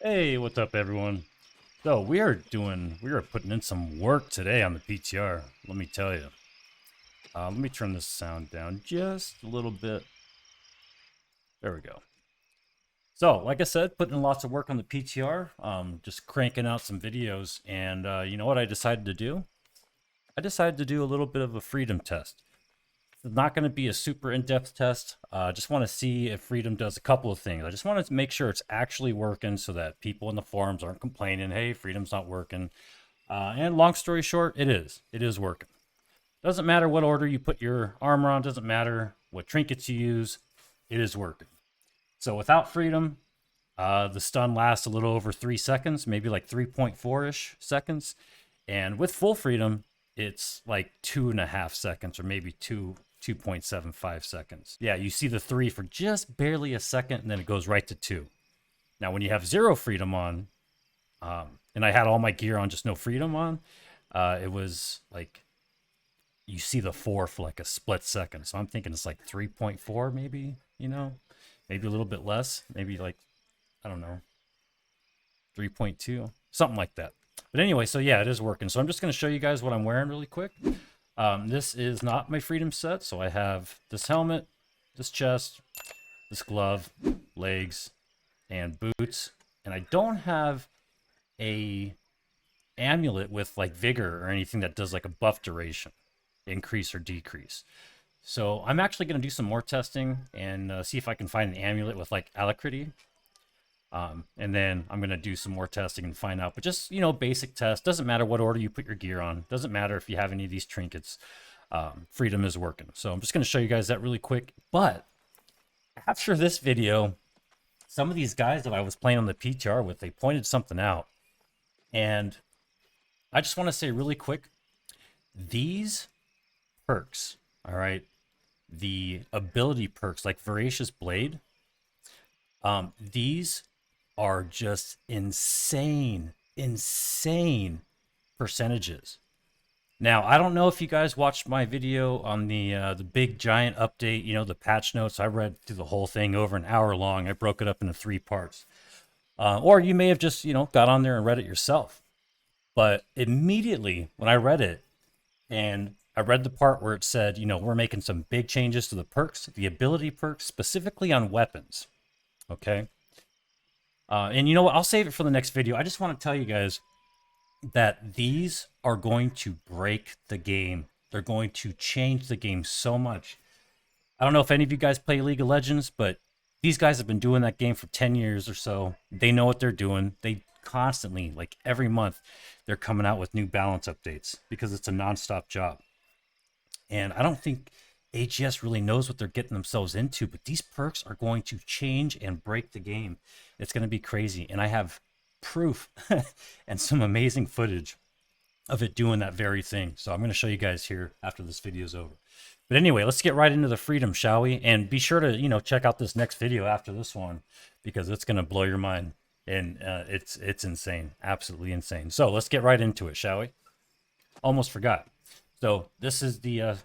Hey, what's up, everyone? So we are putting in some work today on the PTR. Let me tell you. Let me turn this sound down just a little bit. There we go. So, like I said, putting in lots of work on the PTR. Just cranking out some videos, and you know what I decided to do? I decided to do a little bit of a freedom test. It's not going to be a super in-depth test. I just want to see if Freedom does a couple of things. I just want to make sure it's actually working so that people in the forums aren't complaining, hey, Freedom's not working. And long story short, it is. It is working. Doesn't matter what order you put your armor on, doesn't matter what trinkets you use, it is working. So without Freedom, the stun lasts a little over 3 seconds, maybe like 3.4-ish seconds. And with full Freedom, it's like 2.5 seconds or maybe 2.75 seconds. Yeah, you see the 3 for just barely a second, and then it goes right to 2. Now, when you have 0 Freedom on, and I had all my gear on, just no Freedom on, it was like you see the 4 for like a split second. So I'm thinking it's like 3.4, maybe, maybe a little bit less, maybe like, I don't know, 3.2, something like that. But anyway, so yeah, it is working. So I'm just going to show you guys what I'm wearing really quick. This is not my Freedom set. So I have this helmet, this chest, this glove, legs, and boots. And I don't have a amulet with like vigor or anything that does like a buff duration, increase or decrease. So I'm actually going to do some more testing and see if I can find an amulet with like alacrity. And then I'm going to do some more testing and find out. But just, basic test. Doesn't matter what order you put your gear on. Doesn't matter if you have any of these trinkets. Freedom is working. So I'm just going to show you guys that really quick. But after this video, some of these guys that I was playing on the PTR with, they pointed something out. And I just want to say really quick, these perks, all right, the ability perks like Voracious Blade, these are just insane percentages. Now, I don't know if you guys watched my video on the big giant update, the patch notes. I read through the whole thing over an hour long. I broke it up into 3 parts. Or you may have just, got on there and read it yourself. But immediately when I read it, and I read the part where it said, we're making some big changes to the perks, the ability perks, specifically on weapons. Okay. And you know what? I'll save it for the next video. I just want to tell you guys that these are going to break the game. They're going to change the game so much. I don't know if any of you guys play League of Legends, but these guys have been doing that game for 10 years or so. They know what they're doing. They constantly, like every month, they're coming out with new balance updates because it's a nonstop job. And I don't think AGS really knows what they're getting themselves into, but these perks are going to change and break the game. It's going to be crazy. And I have proof and some amazing footage of it doing that very thing. So I'm going to show you guys here after this video is over. But anyway, let's get right into the freedom, shall we? And be sure to, check out this next video after this one because it's going to blow your mind. And it's insane, absolutely insane. So let's get right into it, shall we? Almost forgot. So this is the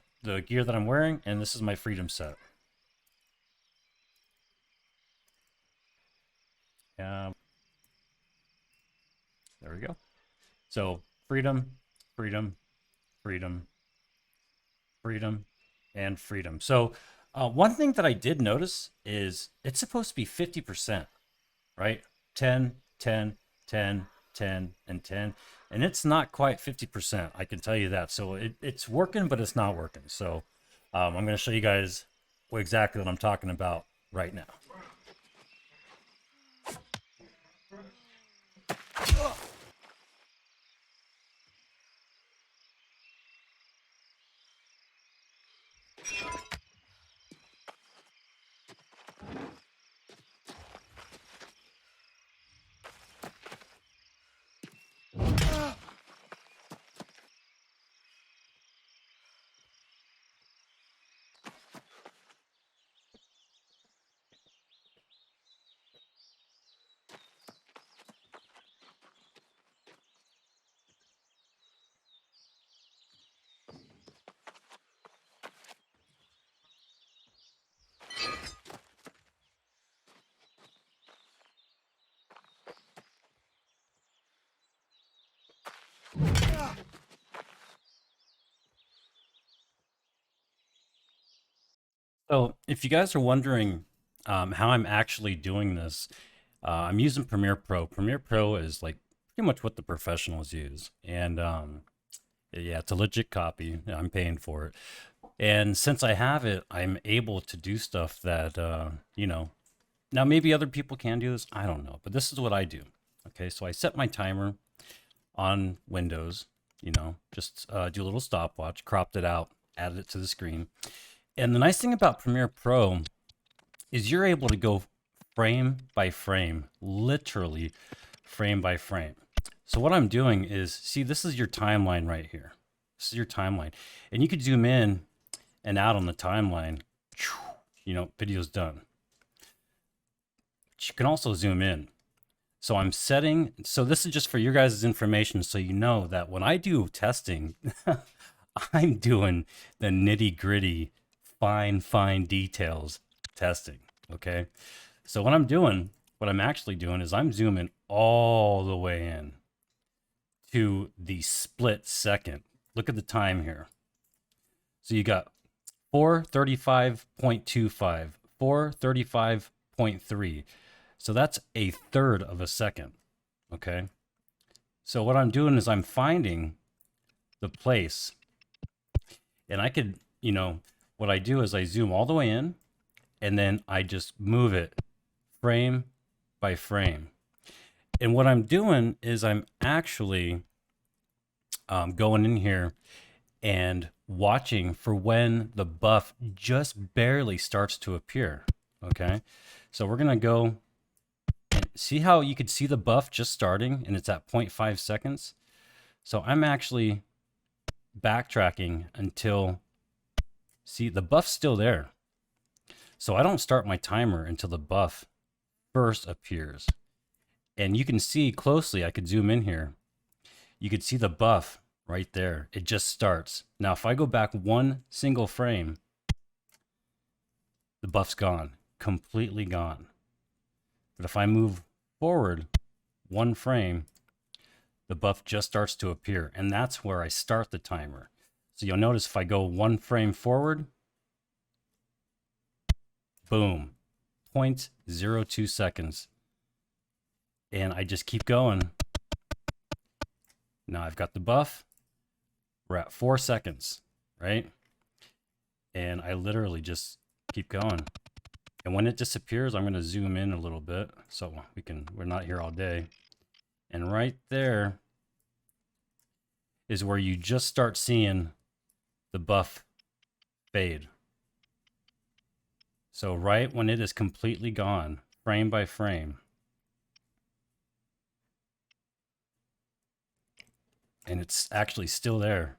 gear that I'm wearing, and this is my freedom set. There we go. So freedom, freedom, freedom, freedom, and freedom. So one thing that I did notice is it's supposed to be 50%, right? 10, 10, 10, 10, and 10. And it's not quite 50%, I can tell you that. So it's working, but it's not working. So I'm going to show you guys exactly what I'm talking about right now. if you guys are wondering how I'm actually doing this, I'm using Premiere Pro. Premiere Pro is like pretty much what the professionals use. And yeah, it's a legit copy. I'm paying for it. And since I have it, I'm able to do stuff that, you know, now maybe other people can do this. I don't know. But this is what I do. Okay, so I set my timer on Windows, you know, just do a little stopwatch, cropped it out, added it to the screen. And the nice thing about Premiere Pro is you're able to go frame by frame, literally frame by frame. So what I'm doing is, see, this is your timeline right here. This is your timeline. And you could zoom in and out on the timeline. You know, video's done. But you can also zoom in. So I'm setting, so this is just for your guys' information so you know that when I do testing, I'm doing the nitty-gritty, fine details testing, okay? So what I'm actually doing is I'm zooming all the way in to the split second. Look at the time here. So you got 4:35.25, 4:35.3. So that's a third of a second, okay? So what I'm doing is I'm finding the place, and I could, you know, what I do is I zoom all the way in, and then I just move it frame by frame. And what I'm doing is I'm actually going in here and watching for when the buff just barely starts to appear, okay? So we're gonna go and see how you could see the buff just starting, and it's at 0.5 seconds. So I'm actually backtracking until, see, the buff's still there. So I don't start my timer until the buff first appears. And you can see closely, I could zoom in here. You could see the buff right there. It just starts. Now, if I go back one single frame, the buff's gone, completely gone. But if I move forward one frame, the buff just starts to appear. And that's where I start the timer. So you'll notice if I go one frame forward, boom, 0.02 seconds. And I just keep going. Now I've got the buff. We're at 4 seconds, right? And I literally just keep going. And when it disappears, I'm going to zoom in a little bit so we're not here all day. And right there is where you just start seeing the buff fade. So right when it is completely gone, frame by frame, and it's actually still there.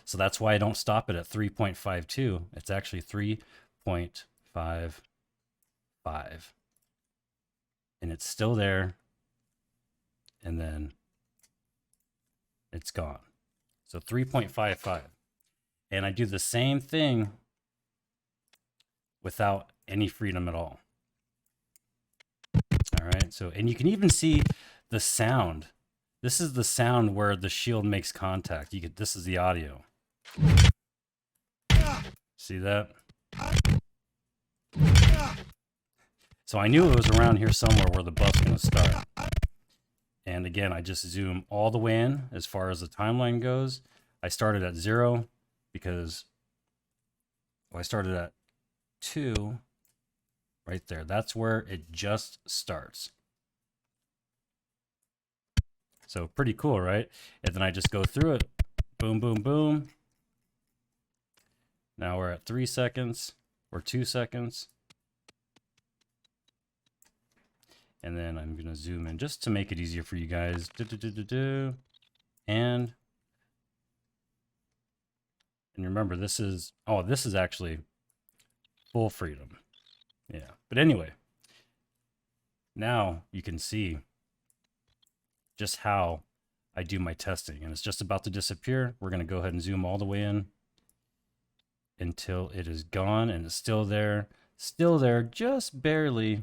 So that's why I don't stop it at 3.52. It's actually 3.55. And it's still there. And then it's gone. So 3.55. And I do the same thing without any freedom at all. All right. So, and you can even see the sound. This is the sound where the shield makes contact. This is the audio. See that? So I knew it was around here somewhere where the buff's going to start. And again, I just zoom all the way in as far as the timeline goes. I started at 0 because I started at 2 right there. That's where it just starts. So pretty cool, right? And then I just go through it. Boom, boom, boom. Now we're at 3 seconds or 2 seconds. And then I'm going to zoom in just to make it easier for you guys. And remember, this is actually full freedom. Yeah. But anyway, now you can see just how I do my testing, and it's just about to disappear. We're going to go ahead and zoom all the way in until it is gone, and it's still there, just barely,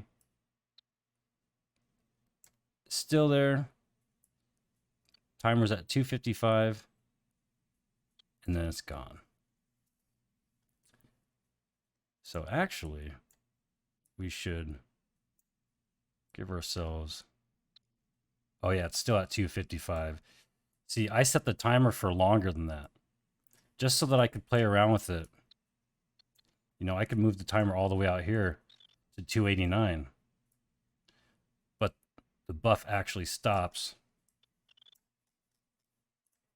still there. Timer's at 2:55, and then it's gone. So actually, we should give ourselves, oh yeah, it's still at 255. See, I set the timer for longer than that, just so that I could play around with it. You know, I could move the timer all the way out here to 289, but the buff actually stops.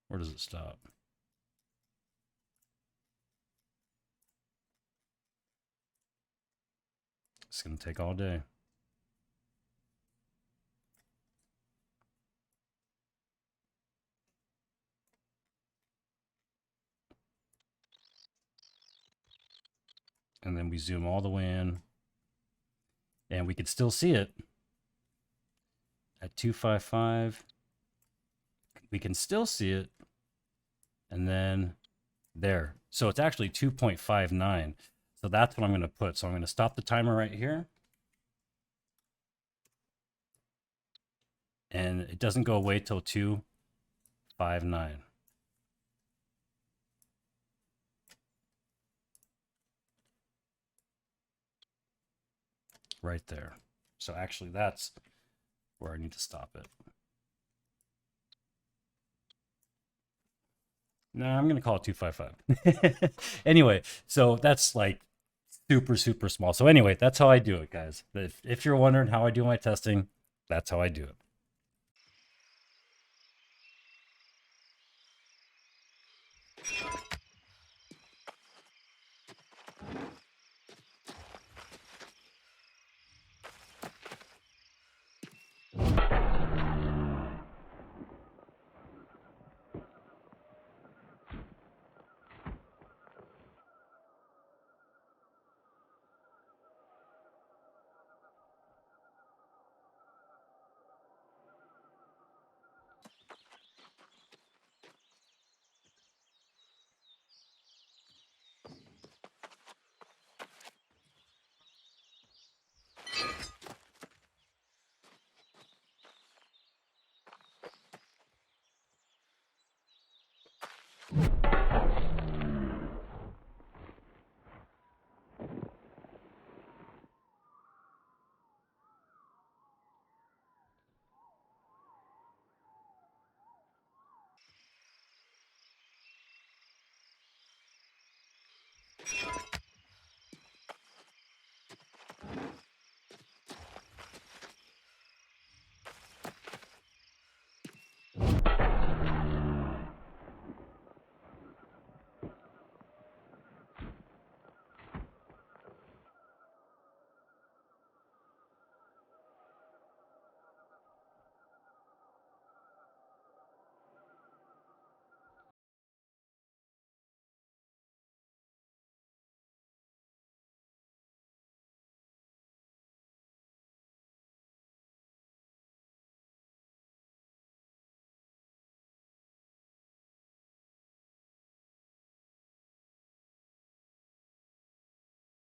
Where does it stop? It's going to take all day. And then we zoom all the way in, and we can still see it at 255. We can still see it, and then there. So it's actually 2.59. So that's what I'm going to put. So I'm going to stop the timer right here. And it doesn't go away till 259. Right there. So actually that's where I need to stop it. No, I'm going to call it 255. Anyway, so that's like super, super small. So anyway, that's how I do it, guys. If you're wondering how I do my testing, that's how I do it.